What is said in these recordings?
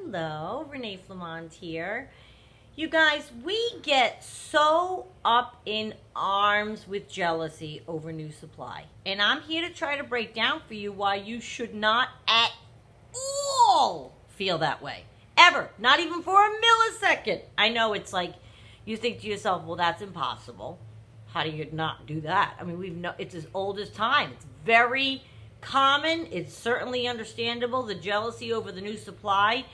Hello, Renee Flamond here. You guys, we get so up in arms with jealousy over new supply. And I'm here to try to break down for you why you should not at all feel that way. Ever. Not even for a millisecond. I know it's like, you think to yourself, well, that's impossible. How do you not do that? I mean, it's as old as time. It's very common. It's certainly understandable, the jealousy over the new supply.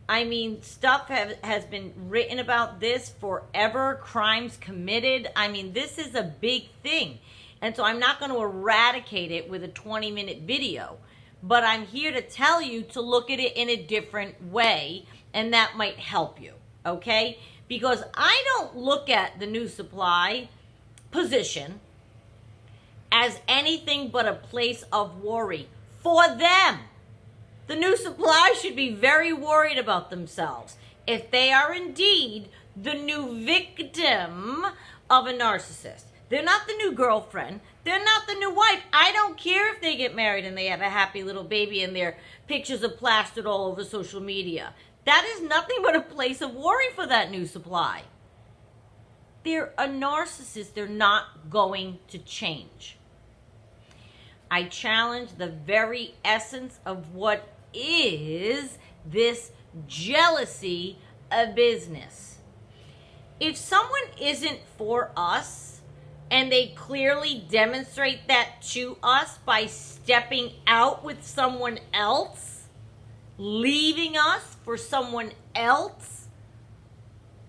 I mean, stuff has been written about this forever, crimes committed. I mean, this is a big thing. And so I'm not going to eradicate it with a 20-minute video. But I'm here to tell you to look at it in a different way, and that might help you, okay? Because I don't look at the new supply position as anything but a place of worry for them. The new supply should be very worried about themselves if they are indeed the new victim of a narcissist. They're not the new girlfriend. They're not the new wife. I don't care if they get married and they have a happy little baby and their pictures are plastered all over social media. That is nothing but a place of worry for that new supply. They're a narcissist. They're not going to change. I challenge the very essence of what is this jealousy of business. If someone isn't for us and they clearly demonstrate that to us by stepping out with someone else, leaving us for someone else,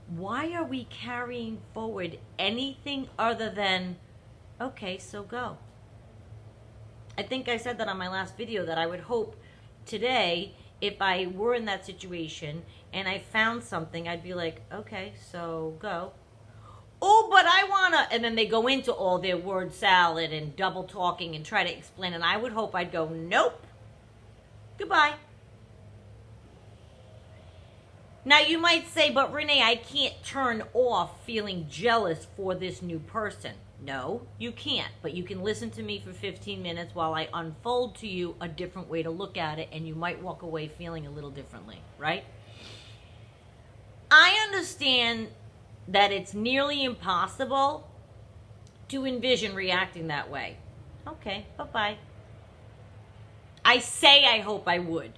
why are we carrying forward anything other than, okay, so go? I think I said that on my last video, that I would hope today, if I were in that situation and I found something, I'd be like, okay, so go. Oh, but I wanna, and then they go into all their word salad and double talking and try to explain, and I would hope I'd go, nope, goodbye. Now you might say, but Renee, I can't turn off feeling jealous for this new person. No, you can't, but you can listen to me for 15 minutes while I unfold to you a different way to look at it, and you might walk away feeling a little differently, right? I understand that it's nearly impossible to envision reacting that way. Okay, bye-bye. I say I hope I would.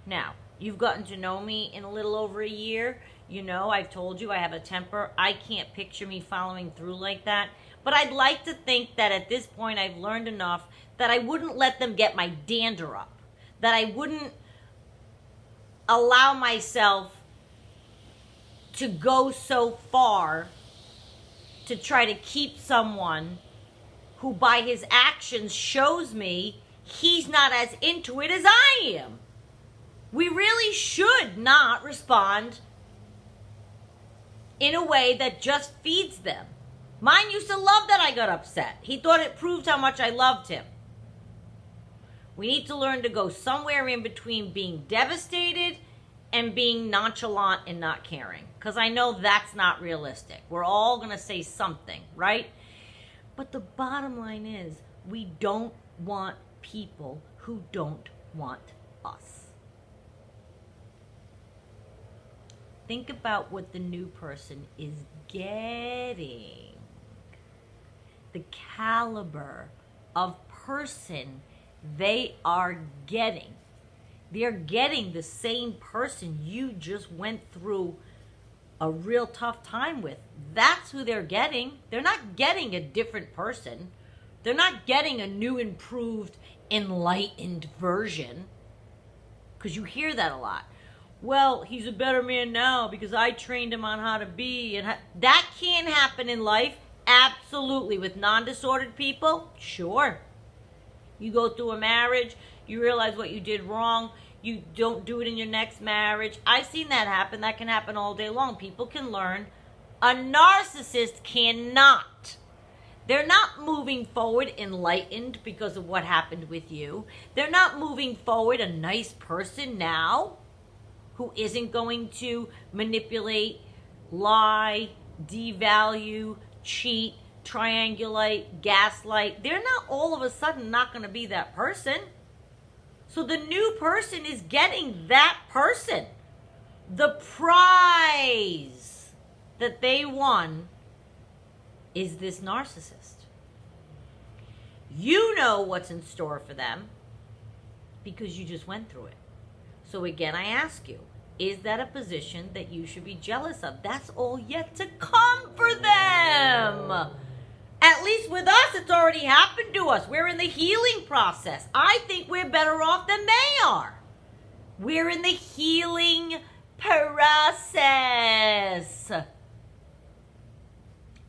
Now, you've gotten to know me in a little over a year. You know, I've told you I have a temper. I can't picture me following through like that. But I'd like to think that at this point I've learned enough that I wouldn't let them get my dander up. That I wouldn't allow myself to go so far to try to keep someone who by his actions shows me he's not as into it as I am. We really should not respond in a way that just feeds them. Mine used to love that I got upset. He thought it proved how much I loved him. We need to learn to go somewhere in between being devastated and being nonchalant and not caring. Because I know that's not realistic. We're all going to say something, right? But the bottom line is, we don't want people who don't want us. Think about what the new person is getting. The caliber of person they are getting. They're getting the same person you just went through a real tough time with. That's who they're getting. They're not getting a different person. They're not getting a new, improved, enlightened version. Because you hear that a lot. Well, he's a better man now because I trained him on how to be. And that can happen in life. Absolutely. With non-disordered people, sure. You go through a marriage, you realize what you did wrong, you don't do it in your next marriage. I've seen that happen. That can happen all day long. People can learn. A narcissist cannot. They're not moving forward enlightened because of what happened with you. They're not moving forward a nice person now who isn't going to manipulate, lie, devalue, cheat, triangulate, gaslight. They're not all of a sudden not going to be that person. So the new person is getting that person. the prize that they won is this narcissist. You know what's in store for them because you just went through it. So again, I ask you, is that a position that you should be jealous of? That's all yet to come for them. At least with us, it's already happened to us. We're in the healing process. I think we're better off than they are. We're in the healing process.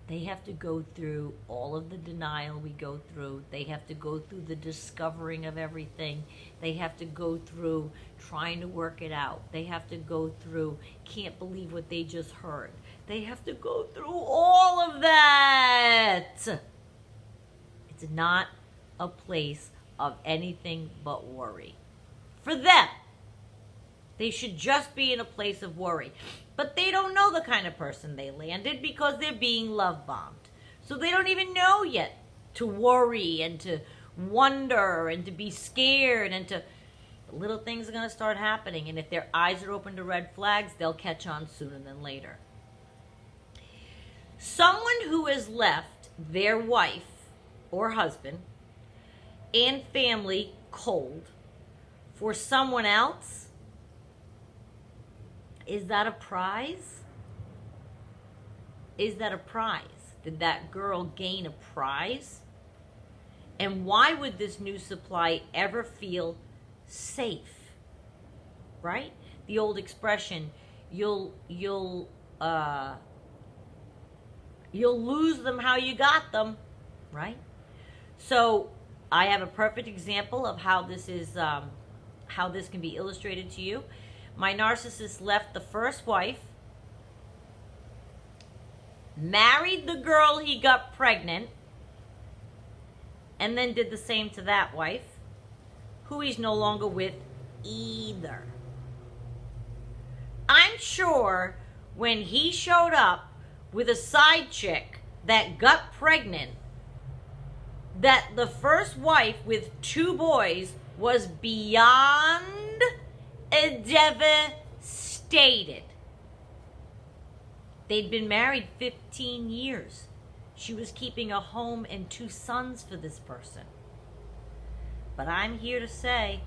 They have to go through all of the denial we go through. They have to go through the discovering of everything. They have to go through trying to work it out. They have to go through can't believe what they just heard. They have to go through all of that. It's not a place of anything but worry. For them, they should just be in a place of worry. But they don't know the kind of person they landed because they're being love bombed. So they don't even know yet to worry and to wonder and to be scared and to... Little things are going to start happening. And if their eyes are open to red flags, they'll catch on sooner than later. Someone who has left their wife or husband and family cold for someone else, is that a prize? Is that a prize? Did that girl gain a prize? And why would this new supply ever feel safe? Right? The old expression, you'll lose them how you got them, right? So I have a perfect example of how this is, how this can be illustrated to you. My narcissist left the first wife, married the girl he got pregnant, and then did the same to that wife, who he's no longer with either. I'm sure when he showed up with a side chick that got pregnant, that the first wife with 2 boys was beyond devastated. They'd been married 15 years. She was keeping a home and 2 sons for this person. But I'm here to say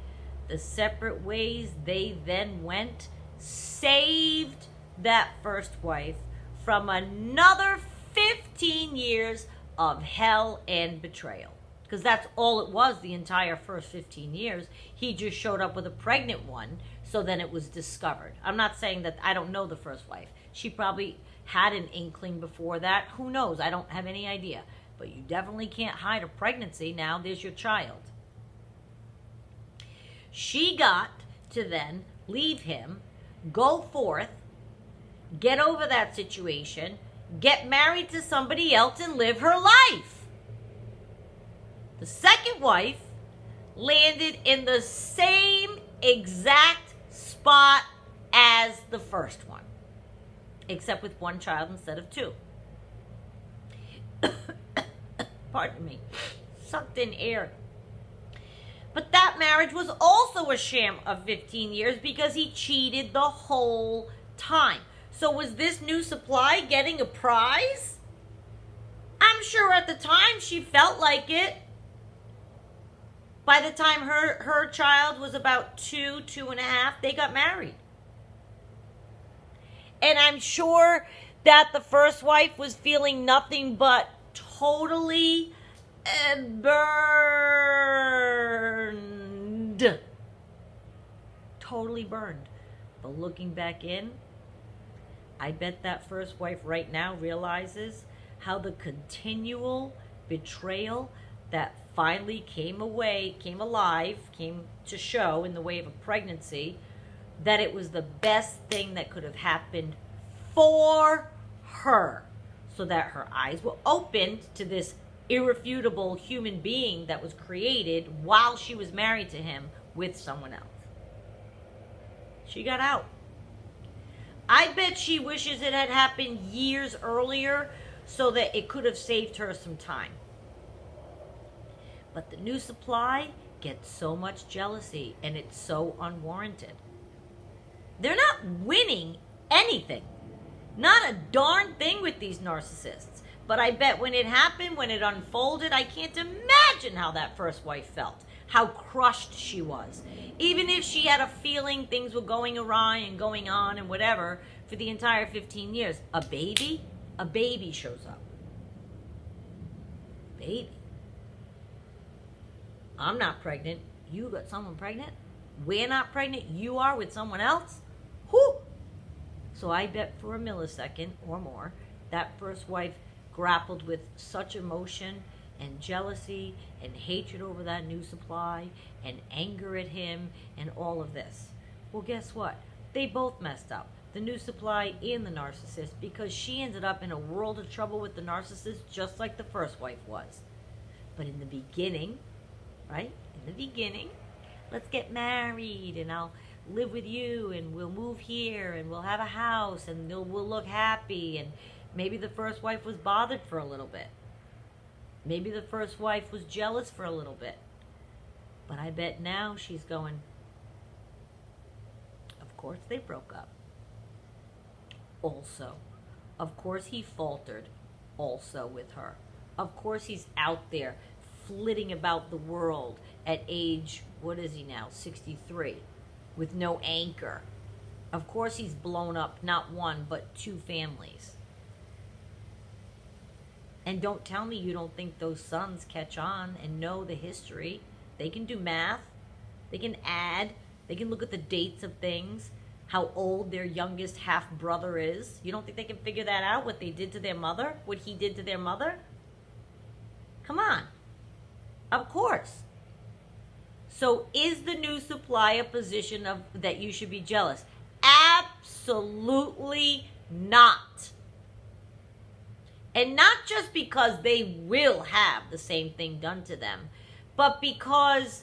the separate ways they then went saved that first wife from another 15 years of hell and betrayal. Because that's all it was the entire first 15 years. He just showed up with a pregnant one, so then it was discovered. I'm not saying that I don't know the first wife. She probably had an inkling before that. Who knows? I don't have any idea. But you definitely can't hide a pregnancy. Now there's your child. She got to then leave him, go forth, get over that situation, get married to somebody else, and live her life. The second wife landed in the same exact spot as the first one, except with 1 child instead of 2. Pardon me. Sucked in air. But that marriage was also a sham of 15 years because he cheated the whole time. So was this new supply getting a prize? I'm sure at the time she felt like it. By the time her child was about 2.5, they got married. And I'm sure that the first wife was feeling nothing but totally burned. Totally burned. But looking back in, I bet that first wife right now realizes how the continual betrayal that finally came alive, came to show in the way of a pregnancy, that it was the best thing that could have happened for her, so that her eyes were opened to this irrefutable human being that was created while she was married to him with someone else. She got out. I bet she wishes it had happened years earlier so that it could have saved her some time. But the new supply gets so much jealousy, and it's so unwarranted. They're not winning anything. Not a darn thing with these narcissists. But I bet when it happened, when it unfolded, I can't imagine how that first wife felt. How crushed she was. Even if she had a feeling things were going awry and going on and whatever for the entire 15 years. A baby shows up. Baby. I'm not pregnant. You got someone pregnant? We're not pregnant. You are with someone else? Whew! So I bet for a millisecond or more, that first wife grappled with such emotion and jealousy and hatred over that new supply and anger at him and all of this. Well, guess what? They both messed up. The new supply and the narcissist, because she ended up in a world of trouble with the narcissist just like the first wife was. But in the beginning, right? In the beginning, let's get married and I'll live with you and we'll move here and we'll have a house and we'll look happy. And maybe the first wife was bothered for a little bit. Maybe the first wife was jealous for a little bit. But I bet now she's going, of course they broke up. Also, of course he faltered also with her. Of course he's out there flitting about the world at age, what is he now, 63, with no anchor. Of course he's blown up not one but two families. And don't tell me you don't think those sons catch on and know the history. They can do math. They can add. They can look at the dates of things, how old their youngest half-brother is. You don't think they can figure that out, what they did to their mother, what he did to their mother? Come on. Of course. So is the new supply a position of that you should be jealous? Absolutely not. And not just because they will have the same thing done to them, but because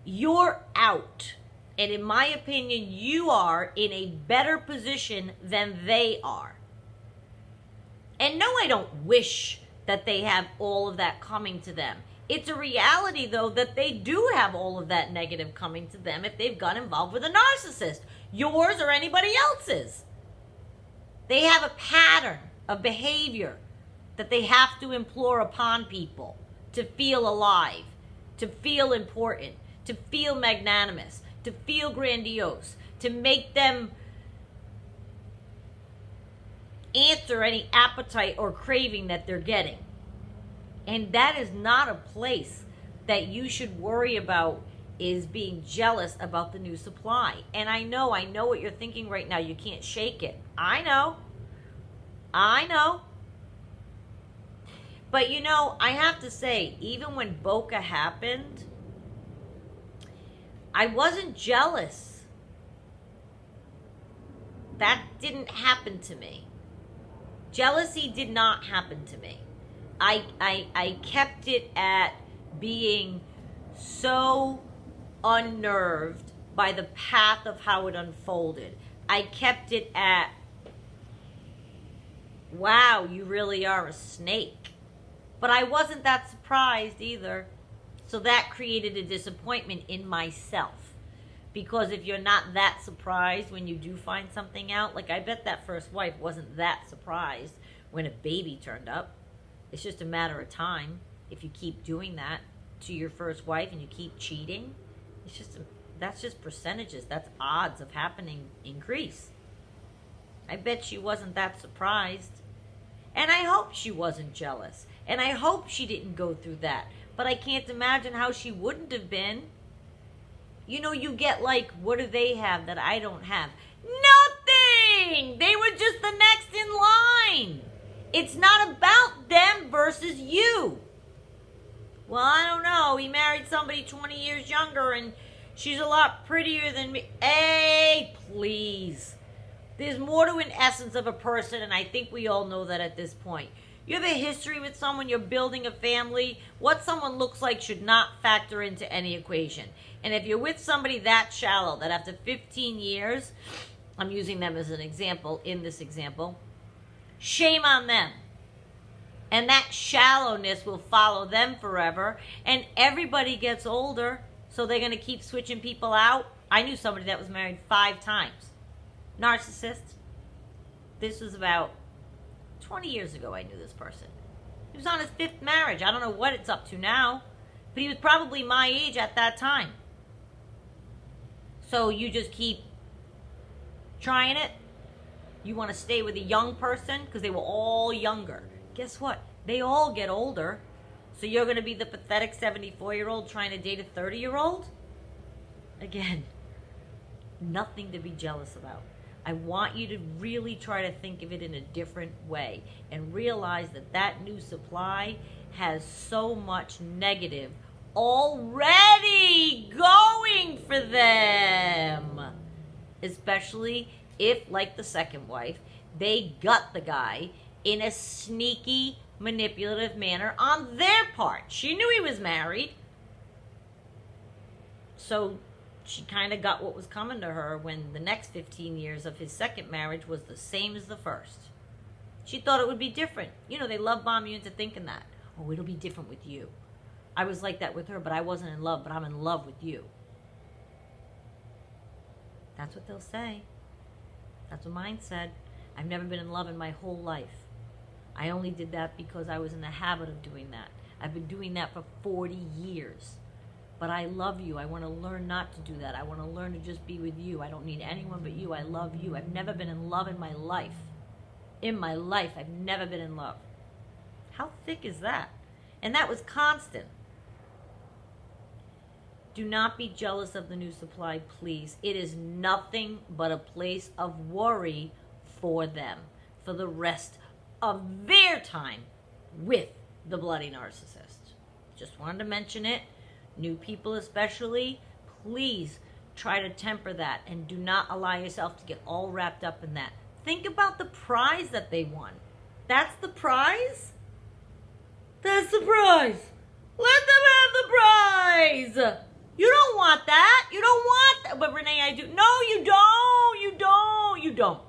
you're out. And in my opinion, you are in a better position than they are. And no, I don't wish that they have all of that coming to them. It's a reality, though, that they do have all of that negative coming to them if they've got involved with a narcissist, yours or anybody else's. They have a pattern of behavior that they have to implore upon people to feel alive, to feel important, to feel magnanimous, to feel grandiose, to make them answer any appetite or craving that they're getting. And that is not a place that you should worry about, is being jealous about the new supply. And I know what you're thinking right now. You can't shake it. I know. But you know, I have to say, even when Boca happened, I wasn't jealous. That didn't happen to me. Jealousy did not happen to me. I kept it at being so unnerved by the path of how it unfolded. I kept it at, wow, you really are a snake. But I wasn't that surprised either. So that created a disappointment in myself. Because if you're not that surprised when you do find something out, like I bet that first wife wasn't that surprised when a baby turned up. It's just a matter of time. If you keep doing that to your first wife and you keep cheating, that's just percentages. That's odds of happening increase. I bet she wasn't that surprised. And I hope she wasn't jealous. And I hope she didn't go through that. But I can't imagine how she wouldn't have been. You know, you get like, what do they have that I don't have? Nothing! They were just the next in line. It's not about them versus you. Well, I don't know. He married somebody 20 years younger and she's a lot prettier than me. Hey, please. There's more to an essence of a person, and I think we all know that at this point. You have a history with someone, you're building a family. What someone looks like should not factor into any equation. And if you're with somebody that shallow, that after 15 years, I'm using them as an example in this example, shame on them. And that shallowness will follow them forever. And everybody gets older, so they're going to keep switching people out. I knew somebody that was married 5 times. Narcissist. This was about 20 years ago I knew this person. He was on his 5th marriage. I don't know what it's up to now, but he was probably my age at that time. So you just keep trying it. You want to stay with a young person because they were all younger. Guess what? They all get older. So you're going to be the pathetic 74-year-old trying to date a 30-year-old? Again, nothing to be jealous about. I want you to really try to think of it in a different way and realize that that new supply has so much negative already going for them. Especially if, like the second wife, they got the guy in a sneaky, manipulative manner on their part. She knew he was married. So she kind of got what was coming to her when the next 15 years of his second marriage was the same as the first. She thought it would be different. You know, they love bomb you into thinking that. Oh, it'll be different with you. I was like that with her, but I wasn't in love, but I'm in love with you. That's what they'll say. That's what mine said. I've never been in love in my whole life. I only did that because I was in the habit of doing that. I've been doing that for 40 years. But I love you. I want to learn not to do that. I want to learn to just be with you. I don't need anyone but you. I love you. I've never been in love in my life. In my life, I've never been in love. How thick is that? And that was constant. Do not be jealous of the new supply, please. It is nothing but a place of worry for them for the rest of their time with the bloody narcissist. Just wanted to mention it. New people especially, please try to temper that and do not allow yourself to get all wrapped up in that. Think about the prize that they won. That's the prize? That's the prize. Let them have the prize. You don't want that. You don't want that. But Renee, I do. No, you don't. You don't. You don't.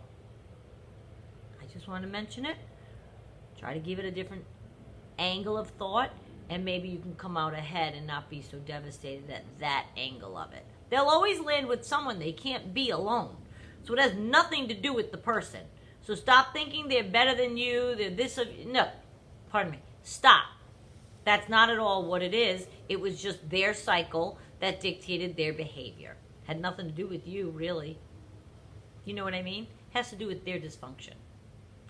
I just want to mention it. Try to give it a different angle of thought. And maybe you can come out ahead and not be so devastated at that angle of it. They'll always land with someone. They can't be alone. So it has nothing to do with the person. So stop thinking they're better than you. They're this. No. Pardon me. Stop. That's not at all what it is. It was just their cycle that dictated their behavior. Had nothing to do with you, really. You know what I mean? It has to do with their dysfunction.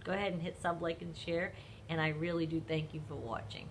Go ahead and hit sub, like, and share. And I really do thank you for watching.